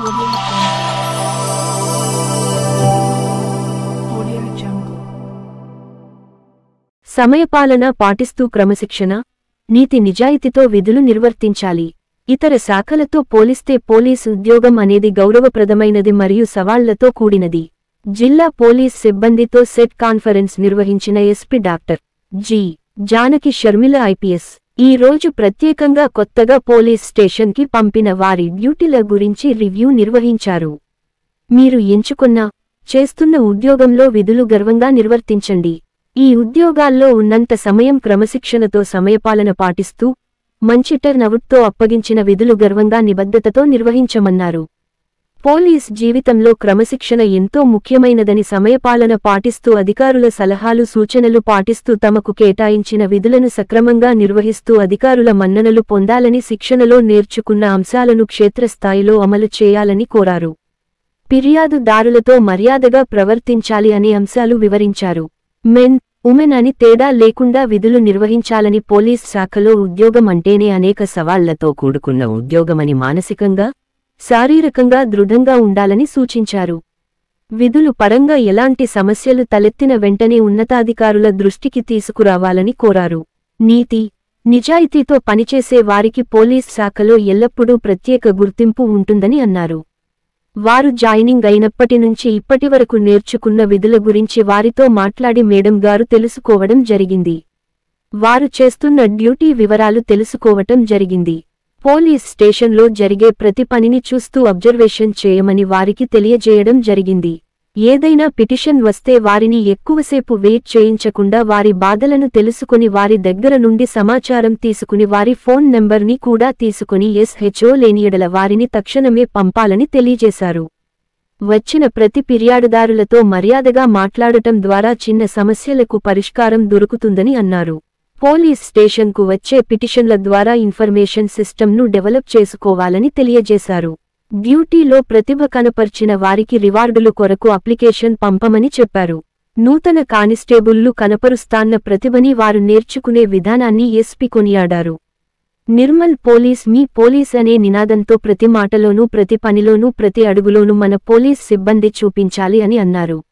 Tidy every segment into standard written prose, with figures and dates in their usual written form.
Audio Jungle. సమయపాలన పాటిస్తూ క్రమశిక్షణ, నీతి నిజాయితీతో విధులు నిర్వర్తించాలి. ఇతర శాఖలతో పోలిస్తే పోలీస్ ఉద్యోగం అనేది గౌరవప్రదమైనది మరియు సవాళ్లతో కూడినది. జిల్లా పోలీస్ సిబ్బందితో సెట్ కాన్ఫరెన్స్ నిర్వహించిన SP doctor G. Janaki Sharmila IPS ఈ రోజు ప్రత్యేకంగా కొత్తగా పోలీస్ స్టేషన్కి పంపిన వారి డ్యూటీల గురించి రివ్యూ నిర్వహించారు. మీరు చేస్తున్న ఉద్యోగంలో విధులు గర్వంగా నిర్వర్తించండి. ఈ ఉద్యోగాల్లో ఉన్నంత సమయం క్రమశిక్షణతో సమయపాలన పాటిస్తూ, మంచి టర్నవుట్తో అప్పగించిన విధులు గర్వంగా నిబద్ధతతో నిర్వహించమన్నారు. పోలీస్ జీవితంలో క్రమశిక్షణ ఎంతో ముఖ్యమైనదని, సమయపాలన పాటిస్తూ అధికారుల సలహాలు సూచనలు పాటిస్తూ తమకు కేటాయించిన విధులను సక్రమంగా నిర్వహిస్తూ అధికారుల మన్ననలు పొందాలని, శిక్షణలో నేర్చుకున్న అంశాలను క్షేత్రస్థాయిలో అమలు చేయాలని కోరారు. ఫిర్యాదుదారులతో మర్యాదగా ప్రవర్తించాలి అనే అంశాలు వివరించారు. మెన్, ఉమెన్ అని తేడా లేకుండా విధులు నిర్వహించాలని, పోలీస్ శాఖలో ఉద్యోగం అంటేనే అనేక సవాళ్లతో కూడుకున్న ఉద్యోగమని, మానసికంగా శారీరకంగా దృఢంగా ఉండాలని సూచించారు. విధులు పరంగా ఎలాంటి సమస్యలు తలెత్తిన వెంటనే ఉన్నతాధికారుల దృష్టికి తీసుకురావాలని కోరారు. నీతి నిజాయితీతో పనిచేసే వారికి పోలీస్ శాఖలో ఎల్లప్పుడూ ప్రత్యేక గుర్తింపు ఉంటుందని అన్నారు. వారు జాయినింగ్ అయినప్పటి నుంచి ఇప్పటివరకు నేర్చుకున్న విధుల గురించి వారితో మాట్లాడి మేడం గారు తెలుసుకోవడం జరిగింది. వారు చేస్తున్న డ్యూటీ వివరాలు తెలుసుకోవటం జరిగింది. పోలీస్ స్టేషన్లో జరిగే ప్రతి పనిని చూస్తూ అబ్జర్వేషన్ చేయమని వారికి తెలియజేయడం జరిగింది. ఏదైనా పిటిషన్ వస్తే వారిని ఎక్కువసేపు వెయిట్ చేయించకుండా వారి బాధలను తెలుసుకుని వారి దగ్గర నుండి సమాచారం తీసుకుని వారి ఫోన్ నెంబర్ని కూడా తీసుకుని SHO లేని యెడల వారిని తక్షణమే పంపాలని తెలియజేశారు. వచ్చిన ప్రతి ఫిర్యాదుదారులతో మర్యాదగా మాట్లాడటం ద్వారా చిన్న సమస్యలకు పరిష్కారం దొరుకుతుందని అన్నారు. పోలీస్ స్టేషన్కు వచ్చే పిటిషన్ల ద్వారా ఇన్ఫర్మేషన్ సిస్టమ్ను డెవలప్ చేసుకోవాలని తెలియజేశారు. డ్యూటీలో ప్రతిభ కనపర్చిన వారికి రివార్డులు కొరకు అప్లికేషన్ పంపమని చెప్పారు. నూతన కానిస్టేబుళ్లు కనపరుస్తాన్న ప్రతిభని వారు నేర్చుకునే విధానాన్ని ఎస్పీ కొనియాడారు. నిర్మల్ పోలీస్ మీ పోలీస్ అనే నినాదంతో ప్రతి మాటలోనూ, ప్రతి పనిలోనూ, ప్రతి అడుగులోనూ మన పోలీస్ సిబ్బంది చూపించాలి అని అన్నారు.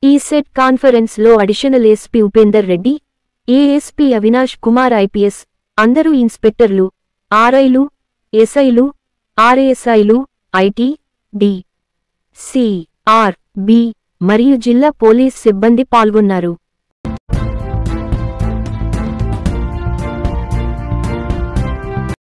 ఈ సెట్ కాన్ఫరెన్స్లో additional SP Upender Reddy, ASP Avinash Kumar IPS, అందరూ ఇన్స్పెక్టర్లు, ఆర్ఐలు, ఎస్ఐలు, ఆర్ఏఎస్ఐలు, IT, D, C, R, B మరియు జిల్లా పోలీస్ సిబ్బంది పాల్గొన్నారు.